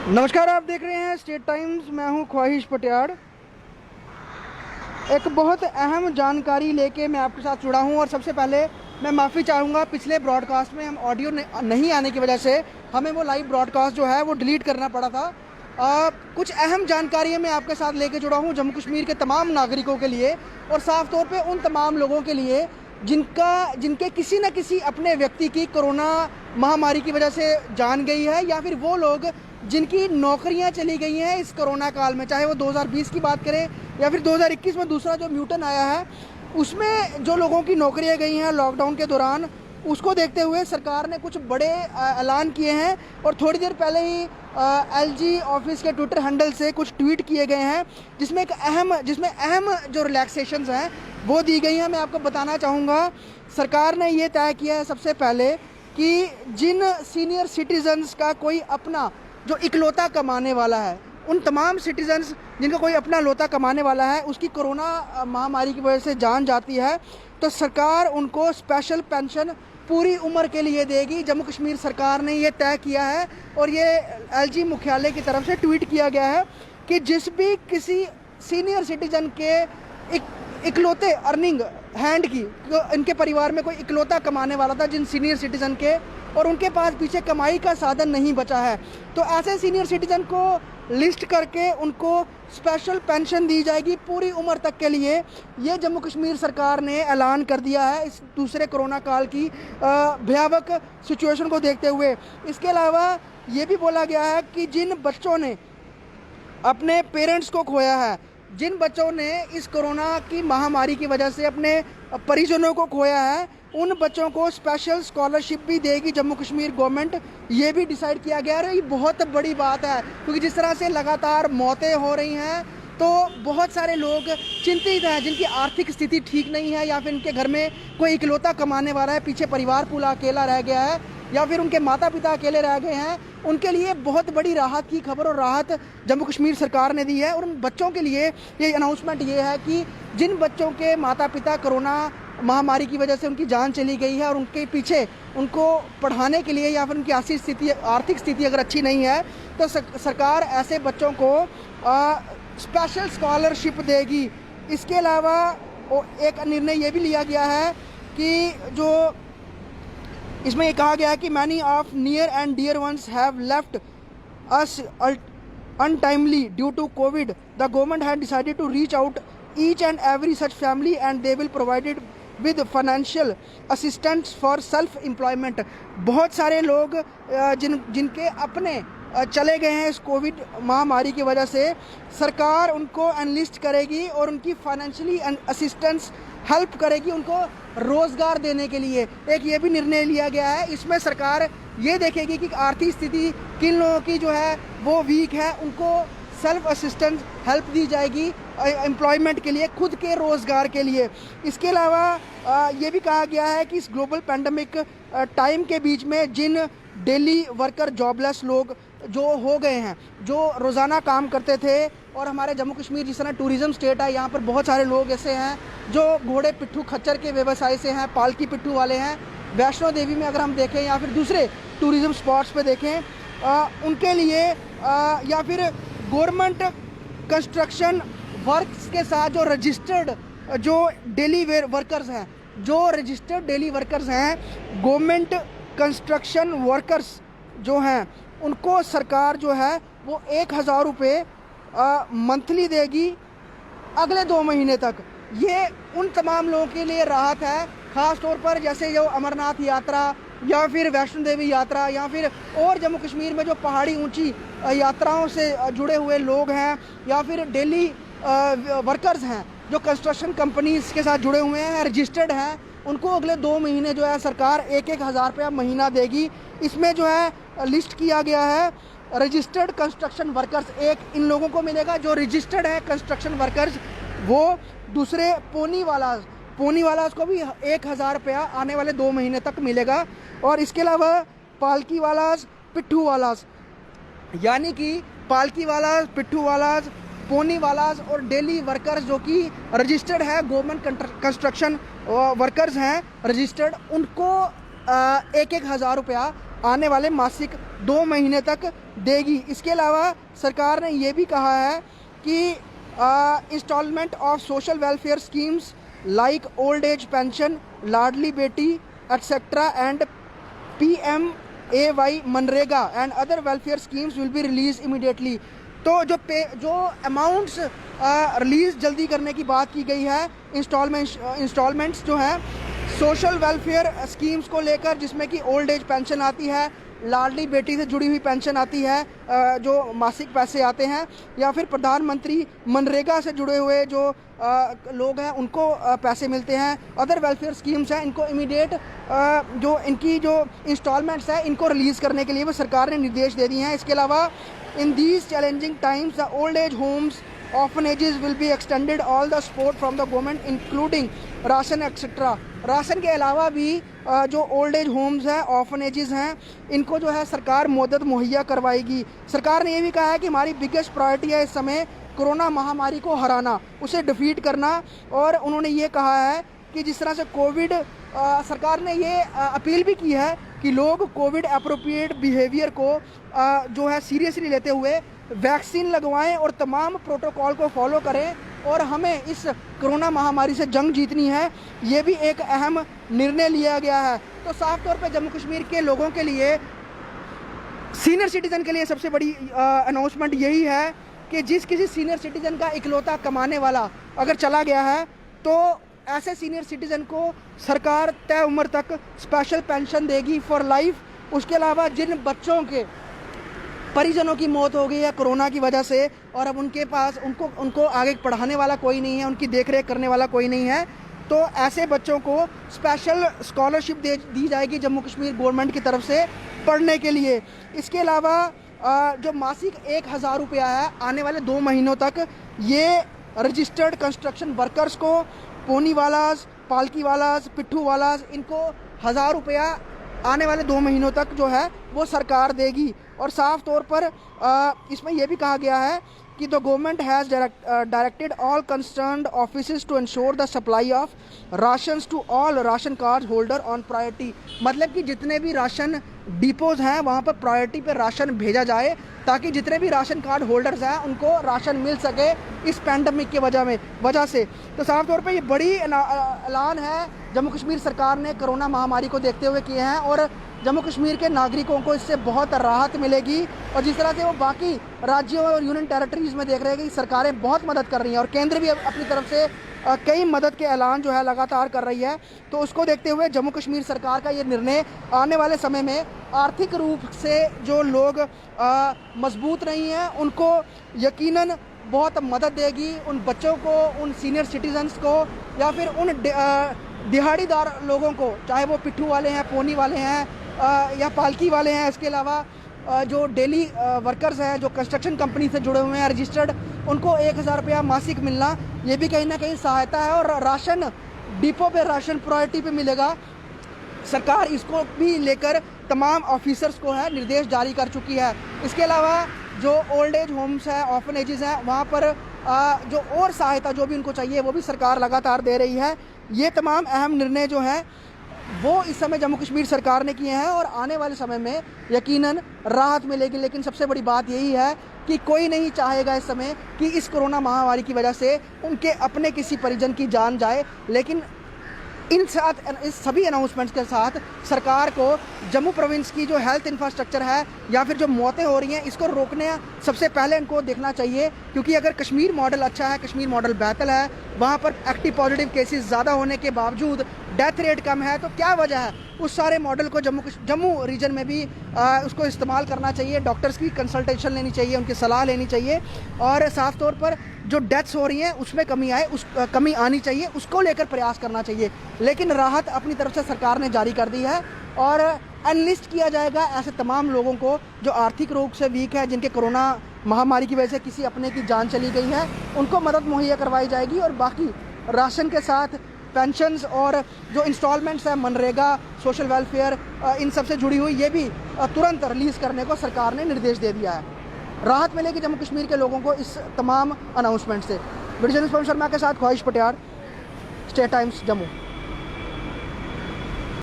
नमस्कार, आप देख रहे हैं स्टेट टाइम्स। मैं हूं ख्वाहिश पटियाड़। एक बहुत अहम जानकारी लेके मैं आपके साथ जुड़ा हूं और सबसे पहले मैं माफ़ी चाहूँगा। पिछले ब्रॉडकास्ट में हम ऑडियो नहीं आने की वजह से हमें वो लाइव ब्रॉडकास्ट जो है वो डिलीट करना पड़ा था। कुछ अहम जानकारी मैं आपके साथ लेके जुड़ा हूं जम्मू कश्मीर के तमाम नागरिकों के लिए और साफ़ तौर पे उन तमाम लोगों के लिए जिनके किसी न किसी अपने व्यक्ति की कोरोना महामारी की वजह से जान गई है, या फिर वो लोग जिनकी नौकरियां चली गई हैं इस कोरोना काल में, चाहे वो 2020 की बात करें या फिर 2021 में दूसरा जो म्यूटेंट आया है उसमें जो लोगों की नौकरियां गई हैं लॉकडाउन के दौरान, उसको देखते हुए सरकार ने कुछ बड़े ऐलान किए हैं। और थोड़ी देर पहले ही एलजी ऑफिस के ट्विटर हैंडल से कुछ ट्वीट किए गए हैं जिसमें अहम जो रिलैक्सेशंस हैं वो दी गई हैं। मैं आपको बताना चाहूँगा, सरकार ने ये तय किया है सबसे पहले कि जिन सीनियर सिटीजन्स का कोई अपना जो इकलौता कमाने वाला है, उन तमाम सिटीजन्स जिनका कोई अपना लौता कमाने वाला है उसकी कोरोना महामारी की वजह से जान जाती है तो सरकार उनको स्पेशल पेंशन पूरी उम्र के लिए देगी। जम्मू कश्मीर सरकार ने ये तय किया है और ये एलजी मुख्यालय की तरफ से ट्वीट किया गया है कि जिस भी किसी सीनियर सिटीजन के इकलौते अर्निंग हैंड की, इनके परिवार में कोई इकलौता कमाने वाला था जिन सीनियर सिटीजन के, और उनके पास पीछे कमाई का साधन नहीं बचा है, तो ऐसे सीनियर सिटीजन को लिस्ट करके उनको स्पेशल पेंशन दी जाएगी पूरी उम्र तक के लिए। ये जम्मू कश्मीर सरकार ने ऐलान कर दिया है इस दूसरे कोरोना काल की भयावह सिचुएशन को देखते हुए। इसके अलावा ये भी बोला गया है कि जिन बच्चों ने अपने पेरेंट्स को खोया है, जिन बच्चों ने इस कोरोना की महामारी की वजह से अपने परिजनों को खोया है, उन बच्चों को स्पेशल स्कॉलरशिप भी देगी जम्मू कश्मीर गवर्नमेंट। ये भी डिसाइड किया गया है। ये बहुत बड़ी बात है क्योंकि जिस तरह से लगातार मौतें हो रही हैं तो बहुत सारे लोग चिंतित हैं जिनकी आर्थिक स्थिति ठीक नहीं है, या फिर उनके घर में कोई इकलौता कमाने वाला है, पीछे परिवार पूरा अकेला रह गया है, या फिर उनके माता पिता अकेले रह गए हैं। उनके लिए बहुत बड़ी राहत की खबर और राहत जम्मू कश्मीर सरकार ने दी है। और उन बच्चों के लिए ये अनाउंसमेंट ये है कि जिन बच्चों के माता पिता कोरोना महामारी की वजह से उनकी जान चली गई है और उनके पीछे उनको पढ़ाने के लिए या फिर उनकी आर्थिक स्थिति अगर अच्छी नहीं है तो सरकार ऐसे बच्चों को स्पेशल स्कॉलरशिप देगी। इसके अलावा एक निर्णय ये भी लिया गया है कि जो इसमें ये कहा गया है कि many of near and dear ones have left us untimely due to COVID. The government had decided to reach out each and every such family and they will provided with financial assistance for self employment. बहुत सारे लोग जिनके अपने चले गए हैं इस Covid महामारी की वजह से, सरकार उनको एनलिस्ट करेगी और उनकी फाइनेंशियली असिस्टेंस हेल्प करेगी उनको रोज़गार देने के लिए। एक ये भी निर्णय लिया गया है, इसमें सरकार ये देखेगी कि आर्थिक स्थिति किन लोगों की जो है वो वीक है, उनको सेल्फ असिस्टेंस हेल्प दी जाएगी एम्प्लॉयमेंट के लिए, खुद के रोज़गार के लिए। इसके अलावा ये भी कहा गया है कि इस ग्लोबल पैंडमिक टाइम के बीच में जिन डेली वर्कर जॉबलेस लोग जो हो गए हैं, जो रोज़ाना काम करते थे, और हमारे जम्मू कश्मीर जिस तरह टूरिज़्म स्टेट है, यहाँ पर बहुत सारे लोग ऐसे हैं जो घोड़े पिट्ठू खच्चर के व्यवसाय से हैं, पालकी पिट्ठू वाले हैं। वैष्णो देवी में अगर हम देखें या फिर दूसरे टूरिज़्म स्पॉट्स पे देखें, उनके लिए या फिर गवर्नमेंट कंस्ट्रक्शन वर्क्स के साथ जो रजिस्टर्ड जो डेली वर्कर्स हैं, जो रजिस्टर्ड डेली वर्कर्स हैं, गवर्नमेंट कंस्ट्रक्शन वर्कर्स जो हैं, उनको सरकार जो है वो 1000 रुपये मंथली देगी अगले 2 महीने तक। ये उन तमाम लोगों के लिए राहत है, ख़ास तौर पर जैसे जो अमरनाथ यात्रा या फिर वैष्णो देवी यात्रा या फिर और जम्मू कश्मीर में जो पहाड़ी ऊंची यात्राओं से जुड़े हुए लोग हैं, या फिर डेली वर्कर्स हैं जो कंस्ट्रक्शन कंपनीज के साथ जुड़े हुए हैं, रजिस्टर्ड हैं, उनको अगले 2 महीने जो है सरकार 1,000 रुपया महीना देगी। इसमें जो है लिस्ट किया गया है रजिस्टर्ड कंस्ट्रक्शन वर्कर्स, एक इन लोगों को मिलेगा जो रजिस्टर्ड है कंस्ट्रक्शन वर्कर्स, वो दूसरे पोनी वालास को भी 1,000 रुपया आने वाले 2 महीने तक मिलेगा। और इसके अलावा पालकी वालास, पिट्ठू वालास, यानी कि पालकी वालास, पिट्ठू वालास, पोनी वालास और डेली वर्कर्स जो कि रजिस्टर्ड है, गवर्नमेंट कंस्ट्रक्शन वर्कर्स हैं रजिस्टर्ड, उनको 1,000 रुपया आने वाले मासिक 2 महीने तक देगी। इसके अलावा सरकार ने ये भी कहा है कि instalment of social welfare schemes like old age pension, Ladli Beti etcetera and PMAY MNREGA and other welfare schemes will be release immediately. तो जो अमाउंट्स रिलीज़ जल्दी करने की बात की गई है, इंस्टॉलमेंट्स जो हैं सोशल वेलफेयर स्कीम्स को लेकर, जिसमें कि ओल्ड एज पेंशन आती है, लाडली बेटी से जुड़ी हुई पेंशन आती है, जो मासिक पैसे आते हैं, या फिर प्रधानमंत्री मनरेगा से जुड़े हुए जो लोग हैं उनको पैसे मिलते हैं, अदर वेलफेयर स्कीम्स हैं, इनको इमीडिएट जो इनकी जो इंस्टॉलमेंट्स हैं इनको रिलीज़ करने के लिए वो सरकार ने निर्देश दे दिए हैं। इसके अलावा in these challenging times the old age homes orphanages will be extended all the support from the government including ration etcetera. Ration के अलावा भी जो ओल्ड एज होम्स हैं, ऑर्फनेजेस हैं, इनको जो है सरकार मदद मुहैया करवाएगी। सरकार ने ये भी कहा है कि हमारी बिगेस्ट प्रायोरिटी है इस समय कोरोना महामारी को हराना, उसे डिफीट करना। और उन्होंने ये कहा है कि जिस तरह से कोविड सरकार ने ये अपील भी की है कि लोग कोविड अप्रोप्रिएट बिहेवियर को जो है सीरियसली लेते हुए वैक्सीन लगवाएं और तमाम प्रोटोकॉल को फॉलो करें, और हमें इस कोरोना महामारी से जंग जीतनी है। ये भी एक अहम निर्णय लिया गया है। तो साफ तौर पे जम्मू कश्मीर के लोगों के लिए, सीनियर सिटीज़न के लिए सबसे बड़ी अनाउंसमेंट यही है कि जिस किसी सीनियर सिटीज़न का इकलौता कमाने वाला अगर चला गया है तो ऐसे सीनियर सिटीज़न को सरकार तय उम्र तक स्पेशल पेंशन देगी फॉर लाइफ। उसके अलावा जिन बच्चों के परिजनों की मौत हो गई है कोरोना की वजह से और अब उनके पास उनको आगे पढ़ाने वाला कोई नहीं है, उनकी देखरेख करने वाला कोई नहीं है, तो ऐसे बच्चों को स्पेशल स्कॉलरशिप दी जाएगी जम्मू कश्मीर गवर्नमेंट की तरफ से पढ़ने के लिए। इसके अलावा जो मासिक 1000 रुपया है आने वाले 2 महीनों तक, ये रजिस्टर्ड कंस्ट्रक्शन वर्कर्स को, पोनी वालाज, पालकी वालाज, पिट्ठू वालाज, इनको 1000 रुपया आने वाले 2 महीनों तक जो है वो सरकार देगी। और साफ तौर पर इसमें यह भी कहा गया है कि the government has directed all concerned offices to ensure the supply of rations to all ration card holder on priority. मतलब कि जितने भी राशन डिपोज हैं वहाँ पर प्रायोरिटी पर राशन भेजा जाए ताकि जितने भी राशन कार्ड होल्डर्स हैं उनको राशन मिल सके इस पैंडमिक के वजह से। तो साफ तौर पर ये बड़ी ऐलान है जम्मू कश्मीर सरकार ने कोरोना महामारी को देखते हुए किए हैं, और जम्मू कश्मीर के नागरिकों को इससे बहुत राहत मिलेगी। और जिस तरह से वो बाकी राज्यों और यूनियन टेरिटरीज़ में देख रहे हैं कि सरकारें बहुत मदद कर रही हैं और केंद्र भी अपनी तरफ से कई मदद के ऐलान जो है लगातार कर रही है, तो उसको देखते हुए जम्मू कश्मीर सरकार का ये निर्णय आने वाले समय में आर्थिक रूप से जो लोग मजबूत नहीं हैं उनको यकीनन बहुत मदद देगी। उन बच्चों को, उन सीनियर सिटीजन्स को, या फिर उन दिहाड़ीदार लोगों को, चाहे वो पिट्ठू वाले हैं, पोनी वाले हैं या पालकी वाले हैं, इसके अलावा जो डेली वर्कर्स हैं जो कंस्ट्रक्शन कंपनी से जुड़े हुए हैं रजिस्टर्ड, उनको 1000 रुपया मासिक मिलना, ये भी कहीं ना कहीं सहायता है। और राशन डिपो पे राशन प्रायोरिटी पे मिलेगा। सरकार इसको भी लेकर तमाम ऑफिसर्स को है निर्देश जारी कर चुकी है। इसके अलावा जो ओल्ड एज होम्स हैं, ऑर्फनेजेस हैं, वहाँ पर जो और सहायता जो भी उनको चाहिए वो भी सरकार लगातार दे रही है। ये तमाम अहम निर्णय जो हैं वो इस समय जम्मू कश्मीर सरकार ने किए हैं और आने वाले समय में यकीनन राहत मिलेगी। लेकिन सबसे बड़ी बात यही है कि कोई नहीं चाहेगा इस समय कि इस कोरोना महामारी की वजह से उनके अपने किसी परिजन की जान जाए। लेकिन इस सभी अनाउंसमेंट्स के साथ सरकार को जम्मू प्रोविंस की जो हेल्थ इंफ्रास्ट्रक्चर है या फिर जो मौतें हो रही हैं इसको रोकने सबसे पहले इनको देखना चाहिए, क्योंकि अगर कश्मीर मॉडल अच्छा है, कश्मीर मॉडल बेहतर है, वहाँ पर एक्टिव पॉजिटिव केसेस ज़्यादा होने के बावजूद डेथ रेट कम है, तो क्या वजह है उस सारे मॉडल को जम्मू रीजन में भी उसको इस्तेमाल करना चाहिए। डॉक्टर्स की कंसल्टेशन लेनी चाहिए, उनकी सलाह लेनी चाहिए और साफ तौर पर जो डेथ्स हो रही हैं उसमें कमी आनी चाहिए, उसको लेकर प्रयास करना चाहिए। लेकिन राहत अपनी तरफ से सरकार ने जारी कर दी है और एनलिस्ट किया जाएगा ऐसे तमाम लोगों को जो आर्थिक रूप से वीक है, जिनके कोरोना महामारी की वजह से किसी अपने की जान चली गई है, उनको मदद मुहैया करवाई जाएगी। और बाकी राशन के साथ पेंशन्स और जो इंस्टॉलमेंट्स हैं मनरेगा, सोशल वेलफेयर, इन सब से जुड़ी हुई, ये भी तुरंत रिलीज़ करने को सरकार ने निर्देश दे दिया है। राहत मिलेगी जम्मू कश्मीर के लोगों को इस तमाम अनाउंसमेंट से। वीडियो जर्नलिस्ट पवन शर्मा के साथ ख्वाहिश पटियार, स्टेट टाइम्स जम्मू।